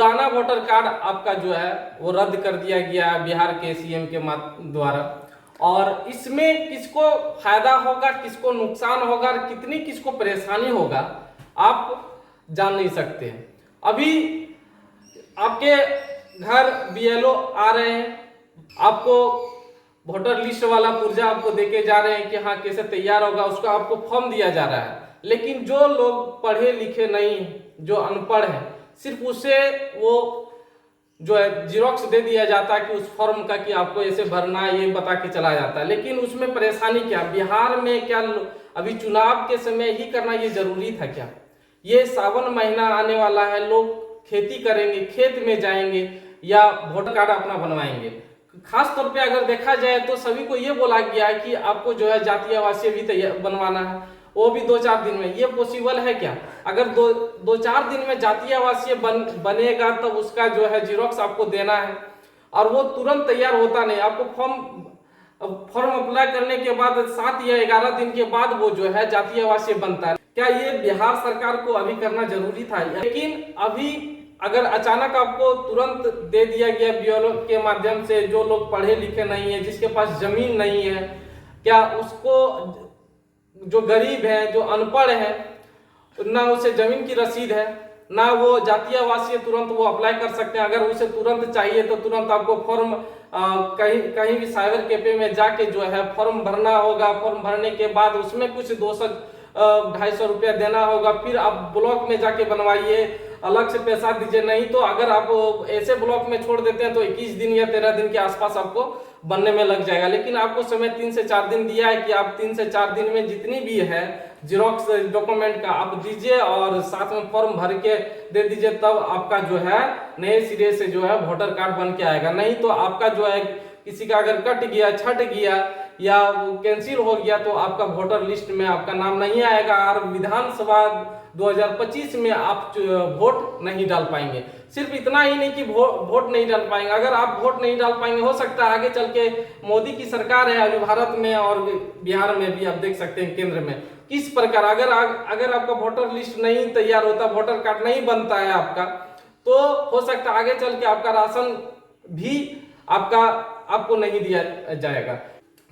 पुराना voter card आपका जो है वो रद्द कर दिया गया है बिहार के सीएम के द्वारा। और इसमें किसको फायदा होगा, किसको नुकसान होगा, कितनी किसको परेशानी होगा, आप जान नहीं सकते हैं। अभी आपके घर बीएलओ आ रहे हैं, आपको वोटर लिस्ट वाला पुर्जा आपको देके जा रहे हैं कि हाँ कैसे तैयार होगा, उसका आपको फॉर्म दिया जा रहा है। लेकिन जो लोग पढ़े लिखे नहीं, जो अनपढ़ है, सिर्फ उसे वो जो है जीरोक्स दे दिया जाता है कि उस फॉर्म का कि आपको ऐसे भरना है, ये बता के चला जाता है। लेकिन उसमें परेशानी क्या, बिहार में क्या अभी चुनाव के समय ही करना ये जरूरी था क्या? ये सावन महीना आने वाला है, लोग खेती करेंगे, खेत में जाएंगे या वोटर कार्ड अपना बनवाएंगे। खास तौर पे अगर देखा जाए तो सभी को ये बोला गया है कि आपको जो है जातीय आवासीय भी तैयार बनवाना है, वो भी 2-4 दिन में। ये पॉसिबल है क्या? अगर 2-4 दिन में जातीय आवासीय बनेगा तब तो उसका जो है जीरोक्स आपको देना है, और वो तुरंत तैयार होता नहीं। आपको फॉर्म अप्लाई करने के बाद 7 या 11 दिन के बाद वो जो है जातीय आवासीय बनता है। क्या ये बिहार सरकार को अभी करना जरूरी था? लेकिन अभी अगर अचानक आपको तुरंत दे दिया गया बीएलओ के माध्यम से, जो लोग पढ़े लिखे नहीं है, जिसके पास जमीन नहीं है, क्या उसको, जो गरीब है, जो अनपढ़ है, ना उसे जमीन की रसीद है, ना वो जातीय आवासीय तुरंत वो अप्लाई कर सकते हैं। अगर उसे तुरंत चाहिए तो तुरंत आपको फॉर्म कहीं भी साइबर कैफे में जाके जो है फॉर्म भरना होगा। फॉर्म भरने के बाद उसमें कुछ 200-250 रुपया देना होगा, फिर आप ब्लॉक में जाके बनवाइए, अलग से पैसा दीजिए। नहीं तो अगर आप ऐसे ब्लॉक में छोड़ देते हैं तो 21 दिन या 13 दिन के आसपास आपको बनने में लग जाएगा। लेकिन आपको समय 3 से 4 दिन दिया है कि आप 3 से 4 दिन में जितनी भी है जीरोक्स डॉक्यूमेंट का आप दीजिए और साथ में फॉर्म भर के दे दीजिए, तब आपका जो है नए सिरे से जो है वोटर कार्ड बन के आएगा। नहीं तो आपका जो है किसी का अगर कट गया, छट गया या कैंसिल हो गया तो आपका वोटर लिस्ट में आपका नाम नहीं आएगा और विधानसभा 2025 में आप वोट नहीं डाल पाएंगे। सिर्फ इतना ही नहीं कि वोट नहीं डाल पाएंगे, अगर आप वोट नहीं डाल पाएंगे, हो सकता है आगे चल के मोदी की सरकार है अभी भारत में और बिहार में भी, आप देख सकते हैं केंद्र में किस प्रकार, अगर आपका वोटर लिस्ट नहीं तैयार होता, वोटर कार्ड नहीं बनता है आपका, तो हो सकता है आगे चल के आपका राशन भी आपको नहीं दिया जाएगा।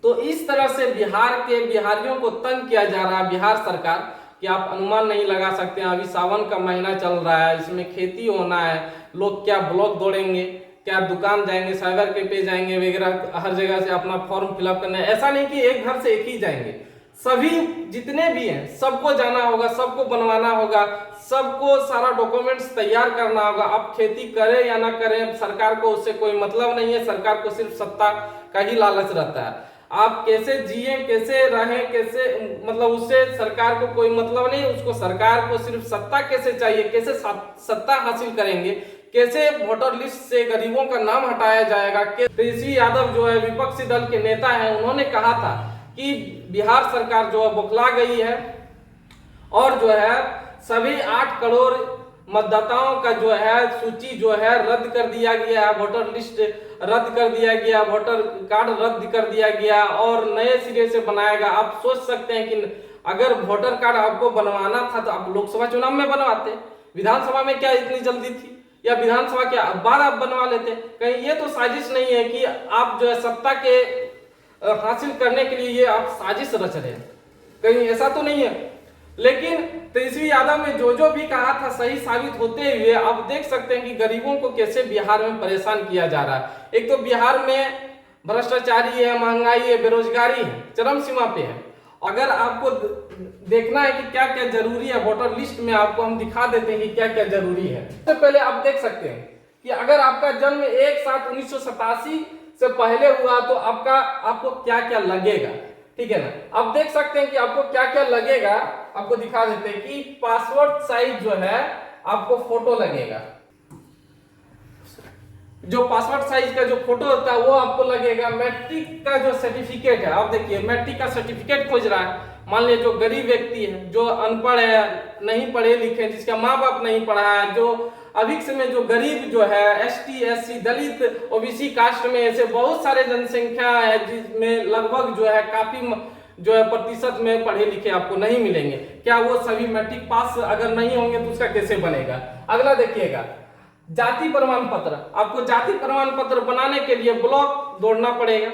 तो इस तरह से बिहारियों को तंग किया जा रहा है बिहार सरकार कि आप अनुमान नहीं लगा सकते हैं। अभी सावन का महीना चल रहा है, इसमें खेती होना है, लोग क्या ब्लॉक दौड़ेंगे, क्या दुकान जाएंगे, साइबर कैफे जाएंगे वगैरह, हर जगह से अपना फॉर्म फिलअप करना है। ऐसा नहीं कि एक घर से एक ही जाएंगे, सभी जितने भी हैं सबको जाना होगा, सबको बनवाना होगा, सबको सारा डॉक्यूमेंट्स तैयार करना होगा। आप खेती करें या ना करें, सरकार को उससे कोई मतलब नहीं है। सरकार को सिर्फ सत्ता का ही लालच रहता है। आप कैसे जिए, कैसे रहें, कैसे, मतलब उससे सरकार को कोई मतलब नहीं। उसको सरकार को सिर्फ सत्ता कैसे चाहिए, कैसे सत्ता हासिल करेंगे, कैसे वोटर लिस्ट से गरीबों का नाम हटाया जाएगा। तेजस्वी यादव जो है विपक्षी दल के नेता है, उन्होंने कहा था कि बिहार सरकार जो है बौखला गई है और जो है सभी 8 करोड़ मतदाताओं का जो है सूची जो है रद्द कर दिया गया है, वोटर लिस्ट रद्द कर दिया गया, वोटर कार्ड रद्द कर दिया गया और नए सिरे से बनाएगा। आप सोच सकते हैं कि अगर वोटर कार्ड आपको बनवाना था तो आप लोकसभा चुनाव में बनवाते, विधानसभा में क्या इतनी जल्दी थी, या विधानसभा के बाद आप बनवा लेते। कहीं ये तो साजिश नहीं है कि आप जो है सत्ता के हासिल करने के लिए ये आप साजिश रच रहे हैं, कहीं ऐसा तो नहीं है। लेकिन तेजस्वी यादव ने जो भी कहा था सही साबित होते हुए आप देख सकते हैं कि गरीबों को कैसे बिहार में परेशान किया जा रहा है। एक तो बिहार में भ्रष्टाचारी है, महंगाई है, बेरोजगारी है, चरम सीमा पे है। अगर आपको देखना है कि क्या क्या जरूरी है वोटर लिस्ट में, आपको हम दिखा देते हैं कि क्या क्या जरूरी है। सबसे पहले आप देख सकते हैं कि अगर आपका जन्म 1/7/1987 से पहले हुआ तो आपको क्या क्या लगेगा, ठीक है ना। आप देख सकते हैं कि आपको क्या क्या लगेगा, आपको दिखा देते हैं कि पासपोर्ट साइज जो है आपको फोटो लगेगा, जो पासपोर्ट साइज का जो फोटो होता है वो आपको लगेगा। मैट्रिक का जो सर्टिफिकेट है, आप देखिए मैट्रिक का सर्टिफिकेट खोज रहा है, मान लीजिए जो गरीब व्यक्ति है, जो अनपढ़ है, नहीं पढ़े लिखे, जिसका माँ बाप नहीं पढ़ा है, जो अभी समय जो गरीब जो है ST SC दलित OBC कास्ट में ऐसे बहुत सारे जनसंख्या है जिसमें लगभग जो है काफी जो है प्रतिशत में पढ़े लिखे आपको नहीं मिलेंगे। क्या वो सभी मैट्रिक पास अगर नहीं होंगे तो उसका कैसे बनेगा। अगला देखिएगा, जाति प्रमाण पत्र, आपको जाति प्रमाण पत्र बनाने के लिए ब्लॉक दौड़ना पड़ेगा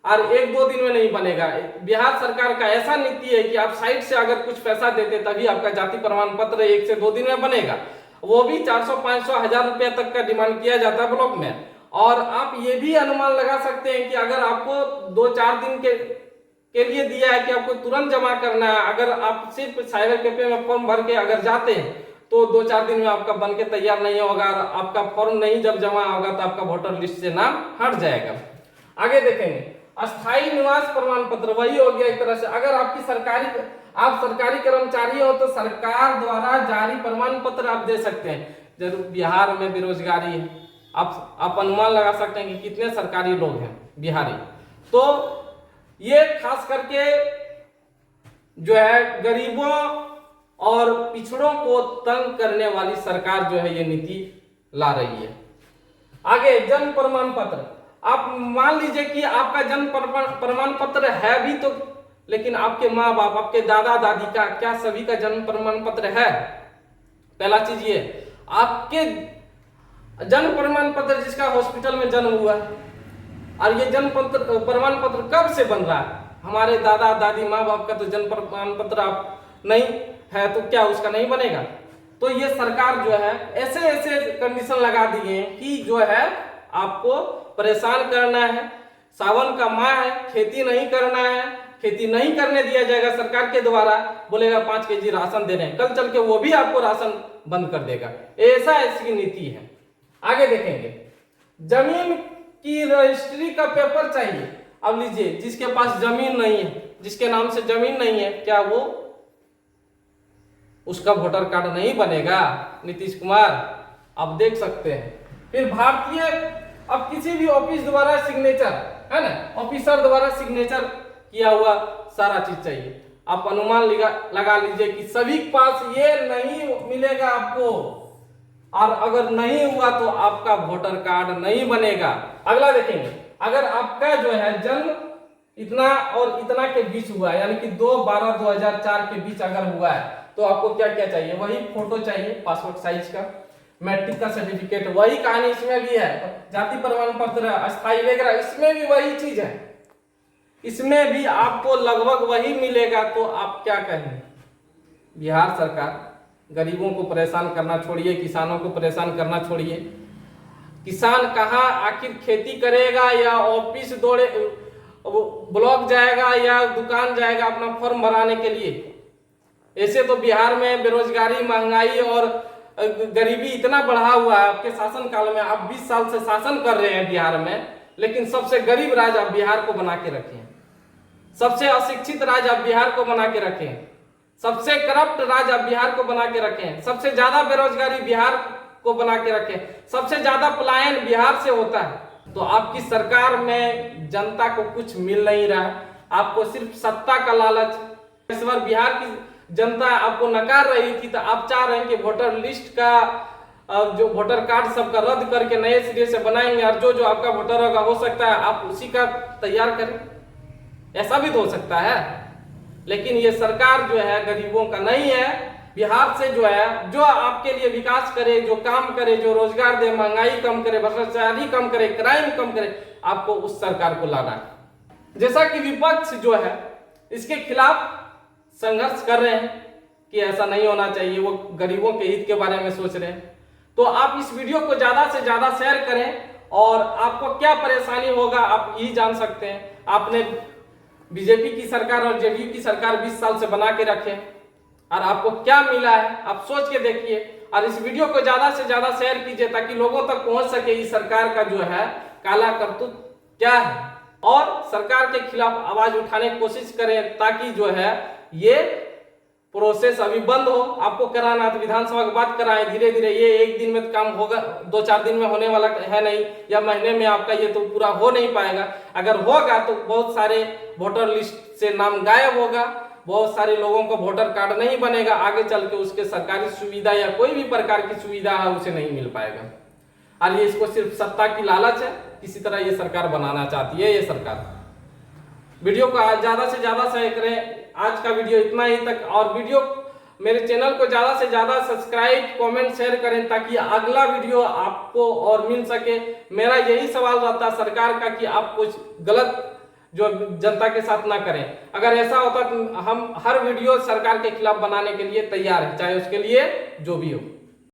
और 1-2 दिन में नहीं बनेगा। बिहार सरकार का ऐसा नीति है कि आप साइड से अगर कुछ पैसा देते तभी आपका जाति प्रमाण पत्र 1 से 2 दिन में बनेगा, वो भी 400, 500, 1000 रुपया तक का डिमांड किया जाता है ब्लॉक में। और आप ये भी अनुमान लगा सकते हैं कि अगर आपको 2-4 दिन के लिए दिया है कि आपको तुरंत जमा करना है, अगर आप सिर्फ साइबर कैफे में फॉर्म भर के अगर जाते हैं तो 2-4 दिन में आपका बन के तैयार नहीं होगा, और आपका फॉर्म नहीं जब जमा होगा तो आपका वोटर लिस्ट से नाम हट जाएगा। आगे देखेंगे अस्थायी निवास प्रमाण पत्र, वही हो गया एक तरह से। अगर आप सरकारी कर्मचारी हो तो सरकार द्वारा जारी प्रमाण पत्र आप दे सकते हैं। जरूर बिहार में बेरोजगारी है, आप अनुमान लगा सकते हैं कि कितने सरकारी लोग हैं बिहारी। तो ये खास करके जो है गरीबों और पिछड़ों को तंग करने वाली सरकार जो है ये नीति ला रही है। आगे जन्म प्रमाण पत्र, आप मान लीजिए कि आपका जन्म प्रमाण पत्र है भी तो, लेकिन आपके माँ बाप, आपके दादा दादी का क्या सभी का जन्म प्रमाण पत्र है? पहला चीज ये, आपके जन्म प्रमाण पत्र जिसका हॉस्पिटल में जन्म हुआ और ये जन्म प्रमाण पत्र कब से बन रहा है? हमारे दादा दादी माँ बाप का तो जन्म प्रमाण पत्र आप नहीं है तो क्या उसका नहीं बनेगा? तो ये सरकार जो है ऐसे ऐसे कंडीशन लगा दिए हैं कि जो है आपको परेशान करना है। सावन का माह है, खेती नहीं करना है, खेती नहीं करने दिया जाएगा सरकार के द्वारा, बोलेगा 5 केजी राशन दे रहे हैं, कल चल के वो भी आपको राशन बंद कर देगा। ऐसा इसकी नीति है। आगे देखेंगे जमीन की रजिस्ट्री का पेपर चाहिए। अब लीजिए जिसके पास जमीन नहीं है, जिसके नाम से जमीन नहीं है, क्या वो उसका वोटर कार्ड नहीं बनेगा? नीतीश कुमार आप देख सकते हैं। फिर भारतीय, अब किसी भी ऑफिस द्वारा सिग्नेचर है ना, ऑफिसर द्वारा सिग्नेचर किया हुआ सारा चीज चाहिए। आप अनुमान लगा लीजिए कि सभी के पास ये नहीं मिलेगा आपको, और अगर नहीं हुआ तो आपका वोटर कार्ड नहीं बनेगा। अगला देखेंगे, अगर आपका जो है जन्म इतना और इतना के बीच हुआ है, यानी कि 2/12/2004 के बीच अगर हुआ है, तो आपको क्या क्या चाहिए? वही फोटो चाहिए पासपोर्ट साइज का, मैट्रिक का सर्टिफिकेट, वही कहानी इसमें भी है। जाति प्रमाण पत्र, अस्थायी वगैरह, इसमें भी वही चीज है, इसमें भी आपको लगभग वही मिलेगा। तो आप क्या कहें? बिहार सरकार गरीबों को परेशान करना छोड़िए, किसानों को परेशान करना छोड़िए। किसान कहाँ आखिर खेती करेगा, या ऑफिस दौड़े, ब्लॉक जाएगा या दुकान जाएगा अपना फॉर्म भराने के लिए? ऐसे तो बिहार में बेरोजगारी, महंगाई और गरीबी इतना बढ़ा हुआ है आपके शासन काल में। आप 20 साल से शासन कर रहे हैं बिहार में, लेकिन सबसे गरीब राज्य आप बिहार को बना के रखे हैं, सबसे अशिक्षित राज्य आप बिहार को बना के रखे हैं, सबसे करप्ट राज्य आप बिहार को बना के रखे हैं, सबसे ज्यादा बेरोजगारी बिहार को बना के रखे हैं, सबसे ज्यादा पलायन बिहार से होता है। तो आपकी सरकार में जनता को कुछ मिल नहीं रहा, आपको सिर्फ सत्ता का लालच। इस बार बिहार की जनता आपको नकार रही थी, तो आप चाह रहे हैं कि वोटर लिस्ट का जो वोटर कार्ड सबका रद्द करके नए सिरे से बनाएंगे, और जो जो आपका वोटर होगा हो सकता है आप उसी का तैयार करें, ऐसा भी तो हो सकता है। लेकिन ये सरकार जो है गरीबों का नहीं है। बिहार से जो है, जो आपके लिए विकास करे, जो काम करे, जो रोजगार दे, महंगाई कम करे, भ्रष्टाचारी कम करे, क्राइम कम करे, आपको उस सरकार को लाना है। जैसा कि विपक्ष जो है इसके खिलाफ संघर्ष कर रहे हैं कि ऐसा नहीं होना चाहिए, वो गरीबों के हित के बारे में सोच रहे हैं। तो आप इस वीडियो को ज्यादा से ज्यादा शेयर करें, और आपको क्या परेशानी होगा आप यही जान सकते हैं। आपने बीजेपी की सरकार और जेडीयू की सरकार 20 साल से बना के रखे, और आपको क्या मिला है आप सोच के देखिए। और इस वीडियो को ज्यादा से ज्यादा शेयर कीजिए ताकि लोगों तक पहुंच सके इस सरकार का जो है काला करतूत क्या है, और सरकार के खिलाफ आवाज उठाने की कोशिश करें ताकि जो है ये प्रोसेस अभी बंद हो। आपको कराना तो विधानसभा की बात कराएं धीरे धीरे, ये एक दिन में काम होगा, 2-4 दिन में होने वाला है नहीं, या महीने में आपका ये तो पूरा हो नहीं पाएगा। अगर होगा तो बहुत सारे वोटर लिस्ट से नाम गायब होगा, बहुत सारे लोगों को वोटर कार्ड नहीं बनेगा, आगे चल के उसके सरकारी सुविधा या कोई भी प्रकार की सुविधा है उसे नहीं मिल पाएगा। और ये इसको सिर्फ सत्ता की लालच है, किसी तरह ये सरकार बनाना चाहती है ये सरकार। वीडियो को ज्यादा से ज्यादा शेयर करें। आज का वीडियो इतना ही तक, और वीडियो मेरे चैनल को ज्यादा से ज्यादा सब्सक्राइब, कमेंट, शेयर करें ताकि अगला वीडियो आपको और मिल सके। मेरा यही सवाल रहता है सरकार का कि आप कुछ गलत जो जनता के साथ ना करें। अगर ऐसा होता तो हम हर वीडियो सरकार के खिलाफ बनाने के लिए तैयार हैं, चाहे उसके लिए जो भी हो।